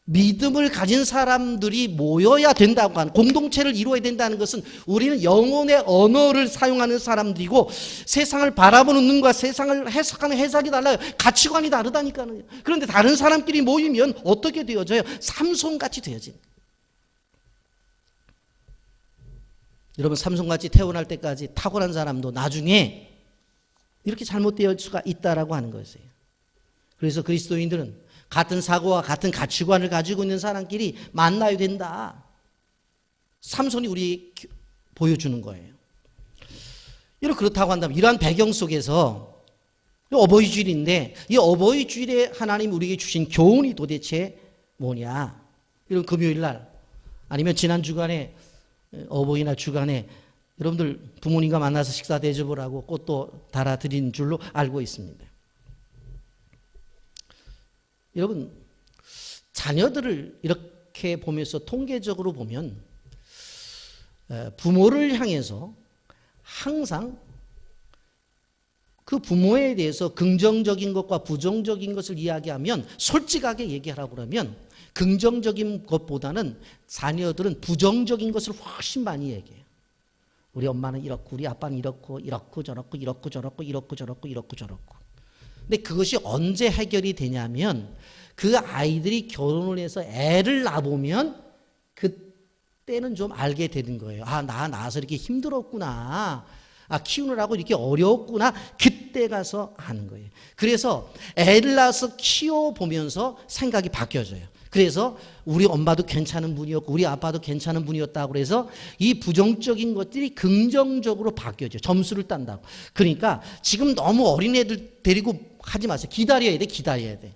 믿음을 가진 사람들이 모여야 된다고 하는 공동체를 이루어야 된다는 것은 우리는 영혼의 언어를 사용하는 사람들이고 세상을 바라보는 눈과 세상을 해석하는 해석이 달라요. 가치관이 다르다니까요. 그런데 다른 사람끼리 모이면 어떻게 되어져요? 삼손같이 되어져요. 여러분 삼손같이 태어날 때까지 탁월한 사람도 나중에 이렇게 잘못될 수가 있다라고 하는 것이에요. 그래서 그리스도인들은 같은 사고와 같은 가치관을 가지고 있는 사람끼리 만나야 된다. 삼손이 우리 보여주는 거예요. 그렇다고 한다면 이러한 배경 속에서 어버이 주일인데 이 어버이 주일에 하나님 우리에게 주신 교훈이 도대체 뭐냐. 이런 금요일 날 아니면 지난 주간에 어버이날 주간에 여러분들 부모님과 만나서 식사 대접을 하고 꽃도 달아드린 줄로 알고 있습니다. 여러분 자녀들을 이렇게 보면서 통계적으로 보면 부모를 향해서 항상 그 부모에 대해서 긍정적인 것과 부정적인 것을 이야기하면 솔직하게 얘기하라고 그러면 긍정적인 것보다는 자녀들은 부정적인 것을 훨씬 많이 얘기해요. 우리 엄마는 이렇고 우리 아빠는 이렇고 이렇고 저렇고 이렇고 저렇고 이렇고 저렇고 이렇고 저렇고. 근데 그것이 언제 해결이 되냐면 그 아이들이 결혼을 해서 애를 낳아보면 그때는 좀 알게 되는 거예요. 아, 나 낳아서 이렇게 힘들었구나. 아, 키우느라고 이렇게 어려웠구나. 그때 가서 아는 거예요. 그래서 애를 낳아서 키워보면서 생각이 바뀌어져요. 그래서 우리 엄마도 괜찮은 분이었고 우리 아빠도 괜찮은 분이었다고 그래서 이 부정적인 것들이 긍정적으로 바뀌어져요. 점수를 딴다고. 그러니까 지금 너무 어린애들 데리고 하지 마세요. 기다려야 돼. 기다려야 돼.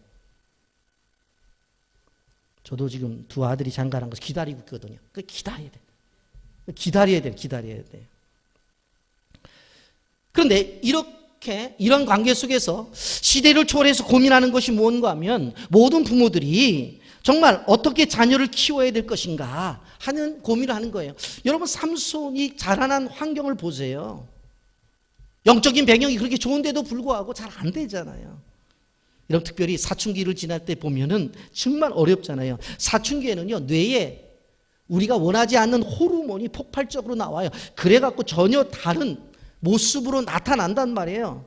저도 지금 두 아들이 장가난 거 기다리고 있거든요. 기다려야 돼. 기다려야 돼. 기다려야 돼. 그런데 이런 관계 속에서 시대를 초월해서 고민하는 것이 무언가 하면 모든 부모들이 정말 어떻게 자녀를 키워야 될 것인가 하는 고민을 하는 거예요. 여러분 삼손이 자라난 환경을 보세요. 영적인 배경이 그렇게 좋은데도 불구하고 잘 안 되잖아요. 이런 특별히 사춘기를 지날 때 보면은 정말 어렵잖아요. 사춘기에는요 뇌에 우리가 원하지 않는 호르몬이 폭발적으로 나와요. 그래갖고 전혀 다른 모습으로 나타난단 말이에요.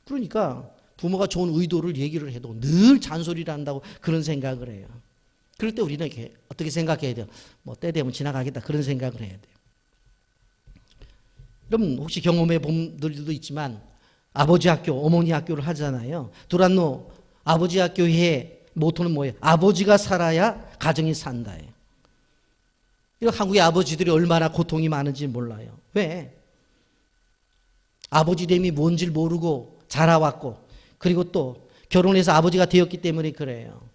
그러니까 부모가 좋은 의도를 얘기를 해도 늘 잔소리를 한다고 그런 생각을 해요. 그럴 때 우리는 이렇게 어떻게 생각해야 돼요? 뭐 때 되면 지나가겠다 그런 생각을 해야 돼요. 여러분 혹시 경험해 본 분들도 있지만 아버지 학교, 어머니 학교를 하잖아요. 두란노 아버지 학교의 모토는 뭐예요? 아버지가 살아야 가정이 산다예요. 이거 한국의 아버지들이 얼마나 고통이 많은지 몰라요. 왜? 아버지됨이 뭔지를 모르고 자라왔고 그리고 또 결혼해서 아버지가 되었기 때문에 그래요.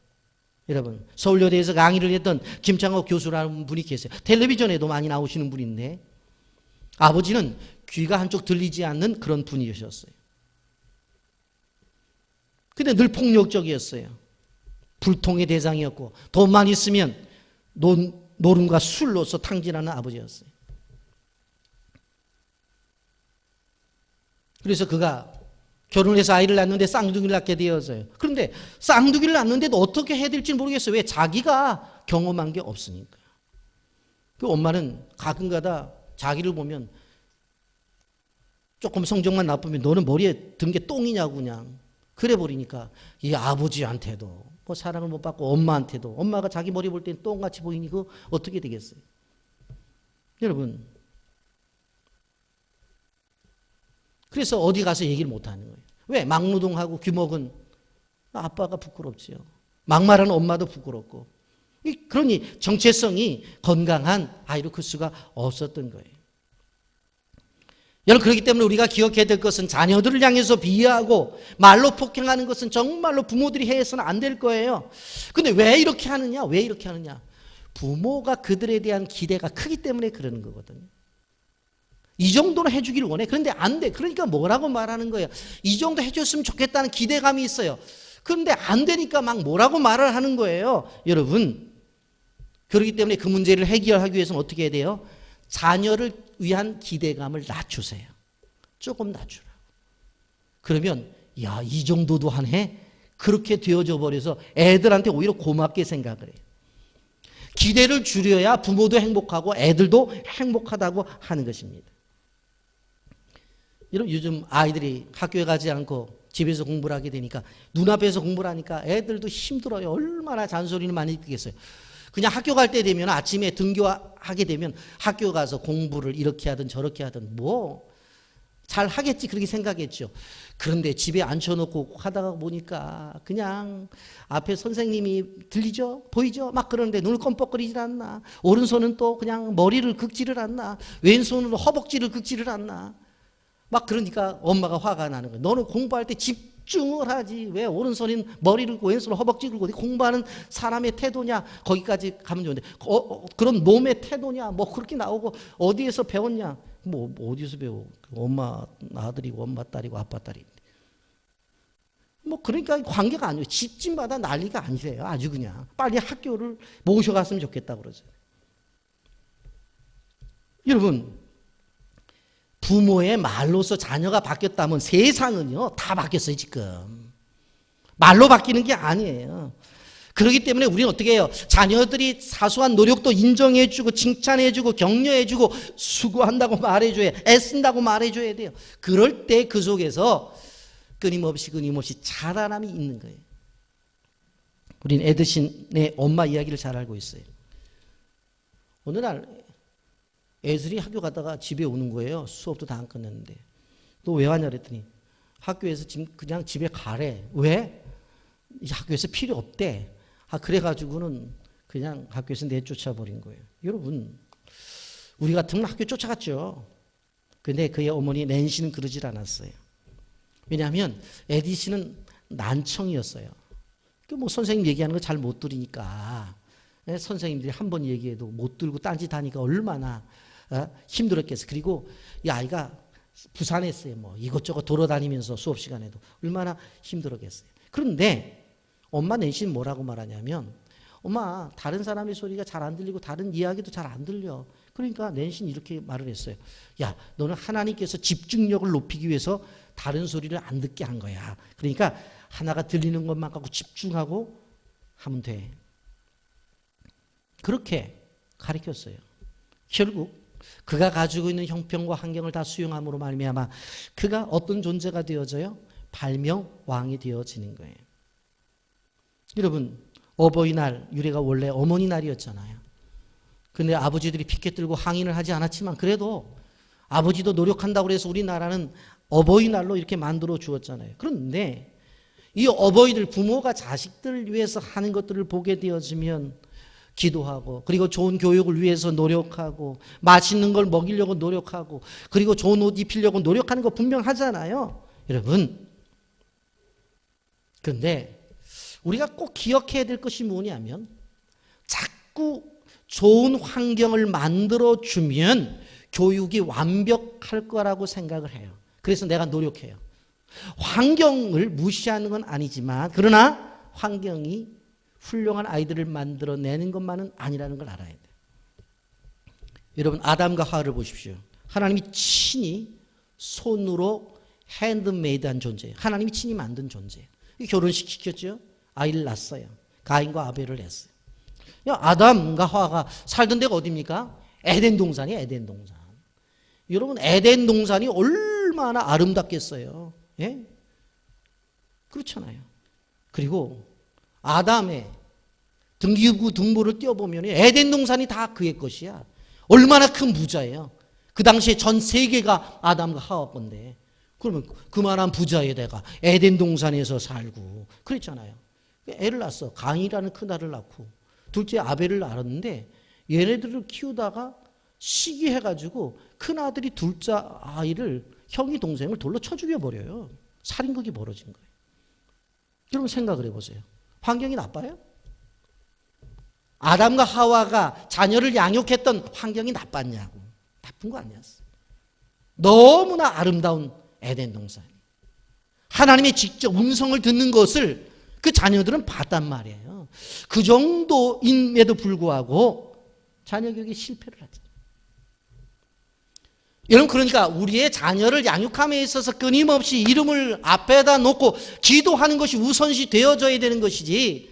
여러분 서울여대에서 강의를 했던 김창호 교수라는 분이 계세요. 텔레비전에도 많이 나오시는 분인데 아버지는 귀가 한쪽 들리지 않는 그런 분이셨어요. 근데 늘 폭력적이었어요. 불통의 대상이었고 돈만 있으면 노름과 술로서 탕진하는 아버지였어요. 그래서 그가 결혼해서 아이를 낳는데 쌍둥이를 낳게 되었어요. 그런데 쌍둥이를 낳는데도 어떻게 해야 될지 모르겠어요. 왜? 자기가 경험한 게 없으니까. 그 엄마는 가끔가다 자기를 보면 조금 성적만 나쁘면 너는 머리에 든 게 똥이냐고 그냥 그래 버리니까 이 아버지한테도 뭐 사랑을 못 받고 엄마한테도 엄마가 자기 머리 볼 땐 똥같이 보이니 그 어떻게 되겠어요? 여러분 그래서 어디 가서 얘기를 못 하는 거예요. 왜? 막노동하고 귀먹은 아빠가 부끄럽지요. 막말하는 엄마도 부끄럽고. 그러니 정체성이 건강한 아이로 클 수가 없었던 거예요. 여러분 그렇기 때문에 우리가 기억해야 될 것은 자녀들을 향해서 비하하고 말로 폭행하는 것은 정말로 부모들이 해서는 안 될 거예요. 근데 왜 이렇게 하느냐? 왜 이렇게 하느냐? 부모가 그들에 대한 기대가 크기 때문에 그러는 거거든요. 이 정도는 해주기를 원해. 그런데 안 돼. 그러니까 뭐라고 말하는 거예요. 이 정도 해줬으면 좋겠다는 기대감이 있어요. 그런데 안 되니까 막 뭐라고 말을 하는 거예요. 여러분 그렇기 때문에 그 문제를 해결하기 위해서는 어떻게 해야 돼요? 자녀를 위한 기대감을 낮추세요. 조금 낮추라고. 그러면 야, 이 정도도 안 해? 그렇게 되어져 버려서 애들한테 오히려 고맙게 생각을 해요. 기대를 줄여야 부모도 행복하고 애들도 행복하다고 하는 것입니다. 여러분 요즘 아이들이 학교에 가지 않고 집에서 공부를 하게 되니까 눈앞에서 공부를 하니까 애들도 힘들어요. 얼마나 잔소리를 많이 듣겠어요. 그냥 학교 갈 때 되면 아침에 등교하게 되면 학교 가서 공부를 이렇게 하든 저렇게 하든 뭐 잘 하겠지 그렇게 생각했죠. 그런데 집에 앉혀놓고 하다가 보니까 그냥 앞에 선생님이 들리죠? 보이죠? 막 그러는데 눈을 껌뻑거리질 않나. 오른손은 또 그냥 머리를 긁지를 않나. 왼손으로 허벅지를 긁지를 않나. 막 그러니까 엄마가 화가 나는 거예요. 너는 공부할 때 집중을 하지. 왜 오른손인 머리를 긁고 왼손은 허벅지 긁고 공부하는 사람의 태도냐. 거기까지 가면 좋은데 그런 놈의 태도냐. 뭐 그렇게 나오고 어디에서 배웠냐. 뭐 어디서 배워. 엄마 아들이고 엄마 딸이고 아빠 딸인데. 뭐 그러니까 관계가 아니에요. 집집마다 난리가 아니래요. 아주 그냥 빨리 학교를 모셔갔으면 좋겠다 그러죠. 여러분 부모의 말로서 자녀가 바뀌었다면 세상은요 다 바뀌었어요. 지금 말로 바뀌는 게 아니에요. 그렇기 때문에 우리는 어떻게 해요? 자녀들이 사소한 노력도 인정해주고 칭찬해주고 격려해주고 수고한다고 말해줘야, 애쓴다고 말해줘야 돼요. 그럴 때 그 속에서 끊임없이 자라남이 있는 거예요. 우리는 에드신의 엄마 이야기를 잘 알고 있어요. 어느 날 애들이 학교 가다가 집에 오는 거예요. 수업도 다 안 끝냈는데. 너 왜 왔냐 그랬더니 학교에서 지금 그냥 집에 가래. 왜? 학교에서 필요 없대. 그래가지고는 그냥 학교에서 내쫓아 버린 거예요. 여러분, 우리 같으면 학교 쫓아갔죠. 근데 그의 어머니 낸시는 그러질 않았어요. 왜냐하면 에디씨는 난청이었어요. 뭐 선생님 얘기하는 거 잘 못 들으니까 선생님들이 한 번 얘기해도 못 들고 딴짓하니까 얼마나 힘들었겠어요. 그리고 이 아이가 부산했어요. 뭐 이것저것 돌아다니면서 수업 시간에도 얼마나 힘들었겠어요. 그런데 엄마 낸시는 뭐라고 말하냐면, 엄마 다른 사람의 소리가 잘 안 들리고 다른 이야기도 잘 안 들려. 그러니까 낸시는 이렇게 말을 했어요. 야, 너는 하나님께서 집중력을 높이기 위해서 다른 소리를 안 듣게 한 거야. 그러니까 하나가 들리는 것만 갖고 집중하고 하면 돼. 그렇게 가르쳤어요. 결국 그가 가지고 있는 형편과 환경을 다 수용함으로 말미암아 그가 어떤 존재가 되어져요? 발명왕이 되어지는 거예요. 여러분, 어버이날 유래가 원래 어머니 날이었잖아요. 근데 아버지들이 피켓 들고 항의를 하지 않았지만 그래도 아버지도 노력한다고 해서 우리나라는 어버이날로 이렇게 만들어 주었잖아요. 그런데 이 어버이들, 부모가 자식들을 위해서 하는 것들을 보게 되어지면 기도하고, 그리고 좋은 교육을 위해서 노력하고, 맛있는 걸 먹이려고 노력하고, 그리고 좋은 옷 입히려고 노력하는 거 분명하잖아요. 여러분, 그런데 우리가 꼭 기억해야 될 것이 뭐냐면, 자꾸 좋은 환경을 만들어주면 교육이 완벽할 거라고 생각을 해요. 그래서 내가 노력해요. 환경을 무시하는 건 아니지만, 그러나 환경이 훌륭한 아이들을 만들어내는 것만은 아니라는 걸 알아야 돼요. 여러분, 아담과 하와를 보십시오. 하나님이 친히 손으로 핸드메이드한 존재예요. 하나님이 친히 만든 존재예요. 결혼식 시켰죠. 아이를 낳았어요. 가인과 아벨을 했어요. 아담과 하와가 살던 데가 어디입니까? 에덴 동산이에요. 에덴 동산. 여러분, 에덴 동산이 얼마나 아름답겠어요. 예? 그렇잖아요. 그리고 아담의 등기부 등본을 띄워보면 에덴 동산이 다 그의 것이야. 얼마나 큰 부자예요. 그 당시에 전 세계가 아담과 하와 건데, 그러면 그만한 부자에다가 에덴 동산에서 살고 그랬잖아요. 애를 낳았어. 가인이라는 큰아를 낳고 둘째 아벨을 낳았는데, 얘네들을 키우다가 시기해가지고 큰아들이 둘째 아이를, 형이 동생을 돌로 쳐 죽여버려요. 살인극이 벌어진 거예요. 여러분 생각을 해보세요. 환경이 나빠요? 아담과 하와가 자녀를 양육했던 환경이 나빴냐고. 나쁜 거 아니었어. 너무나 아름다운 에덴 동산. 하나님의 직접 음성을 듣는 것을 그 자녀들은 봤단 말이에요. 그 정도임에도 불구하고 자녀 교육에 실패를 하죠. 여러분, 그러니까 우리의 자녀를 양육함에 있어서 끊임없이 이름을 앞에다 놓고 기도하는 것이 우선시 되어져야 되는 것이지,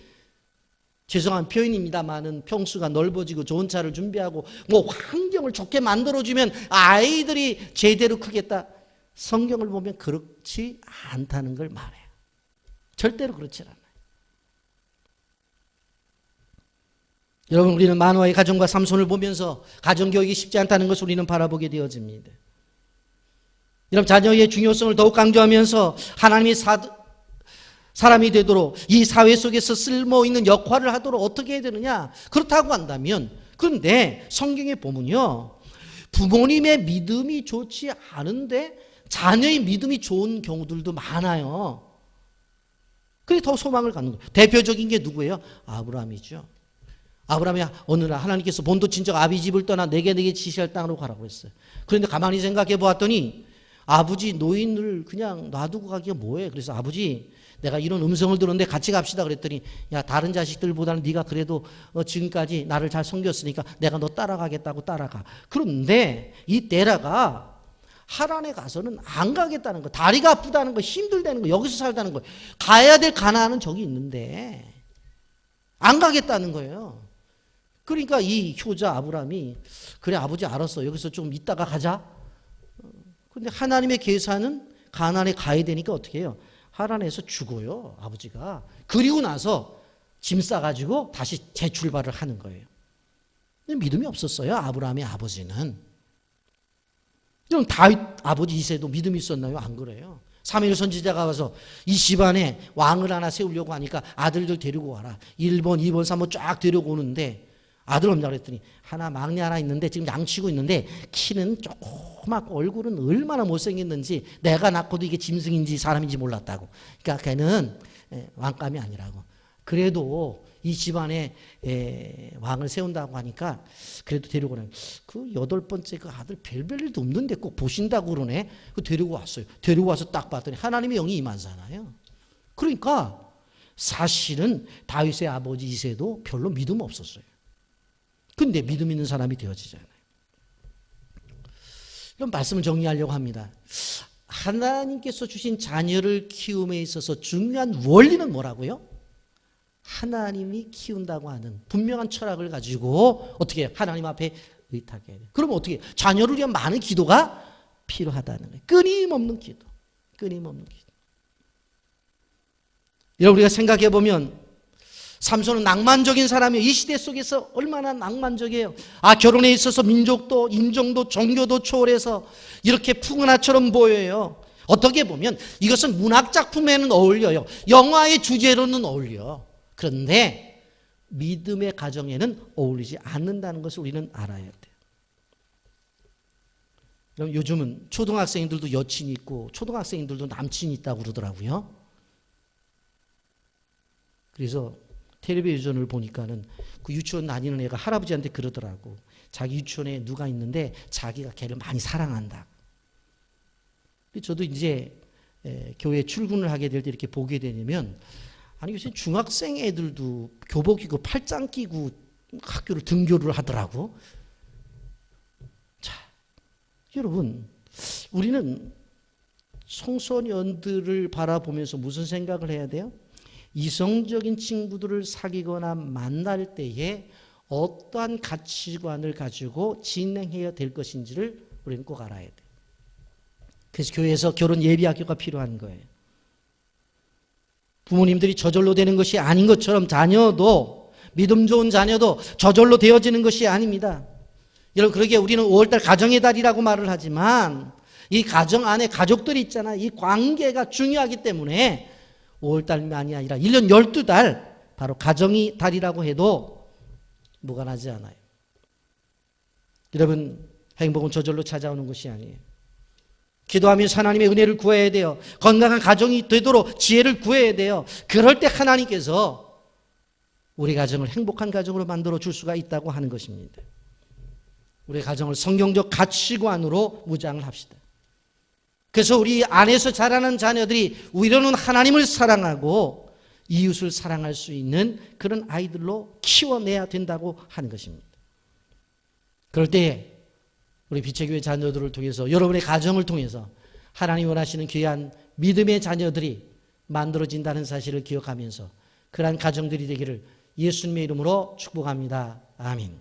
죄송한 표현입니다만은 평수가 넓어지고 좋은 차를 준비하고 뭐 환경을 좋게 만들어주면 아이들이 제대로 크겠다. 성경을 보면 그렇지 않다는 걸 말해요. 절대로 그렇지 않아요. 여러분, 우리는 만화의 가정과 삼손을 보면서 가정교육이 쉽지 않다는 것을 우리는 바라보게 되어집니다. 여러분, 자녀의 중요성을 더욱 강조하면서 하나님의 사람이 되도록, 이 사회 속에서 쓸모있는 역할을 하도록 어떻게 해야 되느냐? 그렇다고 한다면, 그런데 성경에 보면요, 부모님의 믿음이 좋지 않은데 자녀의 믿음이 좋은 경우들도 많아요. 그게 더 소망을 갖는 거예요. 대표적인 게 누구예요? 아브라함이죠. 아브라함이 어느 날 하나님께서 본토 친척 아비 집을 떠나 내게 지시할 땅으로 가라고 했어요. 그런데 가만히 생각해 보았더니 아버지 노인을 그냥 놔두고 가기가 뭐해. 그래서 아버지, 내가 이런 음성을 들었는데 같이 갑시다 그랬더니, 야, 다른 자식들보다는 네가 그래도 지금까지 나를 잘 섬겼으니까 내가 너 따라가겠다고 따라가. 그런데 이 데라가 하란에 가서는 안 가겠다는 거, 다리가 아프다는 거, 힘들다는 거, 여기서 살다는 거, 가야 될 가나안은 저기 있는데 안 가겠다는 거예요. 그러니까 이 효자 아브라함이 그래 아버지 알았어, 여기서 좀 있다가 가자. 근데 하나님의 계산은 가나안에 가야 되니까 어떻게 해요? 하란에서 죽어요, 아버지가. 그리고 나서 짐 싸가지고 다시 재출발을 하는 거예요. 믿음이 없었어요, 아브라함의 아버지는. 그럼 다윗 아버지 이새도 믿음이 있었나요? 안 그래요. 사무엘 선지자가 와서 이 집안에 왕을 하나 세우려고 하니까 아들들 데리고 와라. 1번, 2번, 3번 쫙 데리고 오는데 아들 없냐 그랬더니 하나, 막내 하나 있는데 지금 양치고 있는데 키는 조그맣고 얼굴은 얼마나 못생겼는지 내가 낳고도 이게 짐승인지 사람인지 몰랐다고. 그러니까 걔는 왕감이 아니라고. 그래도 이 집안에 왕을 세운다고 하니까 그래도 데리고 오라고. 그 8번째 그 아들 별별 일도 없는데 꼭 보신다고 그러네. 그 데리고 왔어요. 데리고 와서 딱 봤더니 하나님의 영이 임하잖아요. 그러니까 사실은 다윗의 아버지 이새도 별로 믿음 없었어요. 근데 믿음 있는 사람이 되어지잖아요. 이런 말씀을 정리하려고 합니다. 하나님께서 주신 자녀를 키움에 있어서 중요한 원리는 뭐라고요? 하나님이 키운다고 하는 분명한 철학을 가지고 어떻게 하나님 앞에 의탁해야 돼요. 그러면 어떻게 자녀를 위한 많은 기도가 필요하다는 거예요. 끊임없는 기도. 끊임없는 기도. 여러분 우리가 생각해 보면 삼손은 낭만적인 사람이에요. 이 시대 속에서 얼마나 낭만적이에요. 결혼에 있어서 민족도 인종도 종교도 초월해서 이렇게 풍은화처럼 보여요. 어떻게 보면 이것은 문학작품에는 어울려요. 영화의 주제로는 어울려. 그런데 믿음의 가정에는 어울리지 않는다는 것을 우리는 알아야 돼요. 그럼 요즘은 초등학생들도 여친이 있고 초등학생들도 남친이 있다고 그러더라고요. 그래서 텔레비전을 보니까는 그 유치원 다니는 애가 할아버지한테 그러더라고. 자기 유치원에 누가 있는데 자기가 걔를 많이 사랑한다. 저도 이제 교회 출근을 하게 될 때 이렇게 보게 되면 아니 요새 중학생 애들도 교복 입고 팔짱 끼고 학교를 등교를 하더라고. 자, 여러분 우리는 청소년들을 바라보면서 무슨 생각을 해야 돼요? 이성적인 친구들을 사귀거나 만날 때에 어떠한 가치관을 가지고 진행해야 될 것인지를 우리는 꼭 알아야 돼요. 그래서 교회에서 결혼 예비학교가 필요한 거예요. 부모님들이 저절로 되는 것이 아닌 것처럼 자녀도, 믿음 좋은 자녀도 저절로 되어지는 것이 아닙니다. 여러분 그러기에 우리는 5월달 가정의 달이라고 말을 하지만 이 가정 안에 가족들이 있잖아요. 이 관계가 중요하기 때문에 5월달만이 아니라 1년 12달 바로 가정의 달이라고 해도 무관하지 않아요. 여러분 행복은 저절로 찾아오는 것이 아니에요. 기도하면서 하나님의 은혜를 구해야 돼요. 건강한 가정이 되도록 지혜를 구해야 돼요. 그럴 때 하나님께서 우리 가정을 행복한 가정으로 만들어 줄 수가 있다고 하는 것입니다. 우리 가정을 성경적 가치관으로 무장을 합시다. 그래서 우리 안에서 자라는 자녀들이 우리로는 하나님을 사랑하고 이웃을 사랑할 수 있는 그런 아이들로 키워내야 된다고 하는 것입니다. 그럴 때 우리 빛의 교회 자녀들을 통해서 여러분의 가정을 통해서 하나님 원하시는 귀한 믿음의 자녀들이 만들어진다는 사실을 기억하면서 그러한 가정들이 되기를 예수님의 이름으로 축복합니다. 아멘.